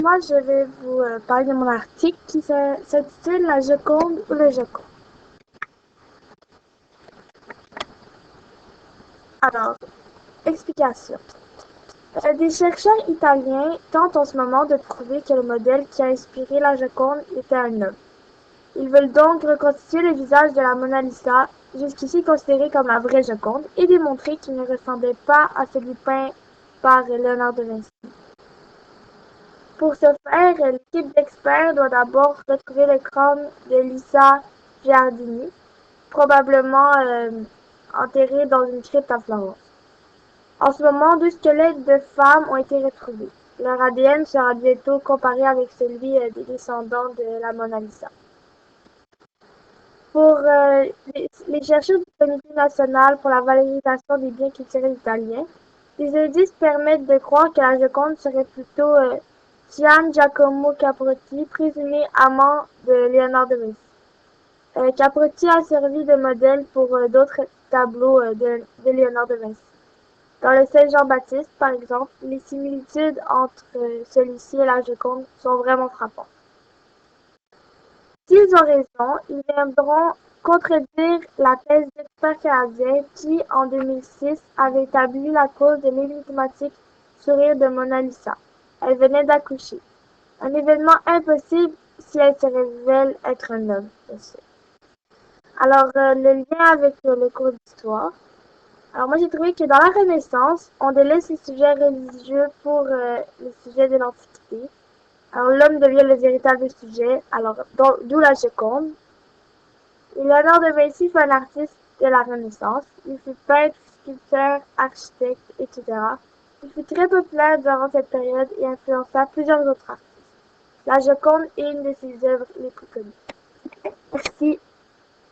Moi, je vais vous parler de mon article qui s'intitule La Joconde ou le Joconde. Alors, explication. Des chercheurs italiens tentent en ce moment de prouver que le modèle qui a inspiré la Joconde était un homme. Ils veulent donc reconstituer le visage de la Mona Lisa, jusqu'ici considéré comme la vraie Joconde, et démontrer qu'il ne ressemblait pas à celui peint par Léonard de Vinci. Pour ce faire, l'équipe d'experts doit d'abord retrouver le crâne de Lisa Giardini, probablement enterré dans une crypte à Florence. En ce moment, deux squelettes de femmes ont été retrouvés. Leur ADN sera bientôt comparé avec celui des descendants de la Mona Lisa. Pour les chercheurs du Comité national pour la valorisation des biens culturels italiens, les indices permettent de croire que la Joconde serait plutôt Gian Giacomo Caprotti, présumé amant de Léonard de Vinci. Caprotti a servi de modèle pour d'autres tableaux de Léonard de Vinci. Dans le Saint Jean-Baptiste, par exemple, les similitudes entre celui-ci et la Joconde sont vraiment frappantes. S'ils ont raison, ils viendront contredire la thèse d'experts canadiens qui, en 2006, avait établi la cause de l'énigmatique sourire de Mona Lisa. Elle venait d'accoucher. Un événement impossible si elle se révèle être un homme, bien sûr. Alors, le lien avec le cours d'histoire. Alors, moi, j'ai trouvé que dans la Renaissance, on délaisse les sujets religieux pour les sujets de l'Antiquité. Alors, l'homme devient le véritable sujet, alors d'où la Joconde. Léonard de Vinci fut un artiste de la Renaissance. Il fut peintre, sculpteur, architecte, etc. Il fut très populaire durant cette période et influença plusieurs autres artistes. La Joconde est une de ses œuvres les plus connues. Merci.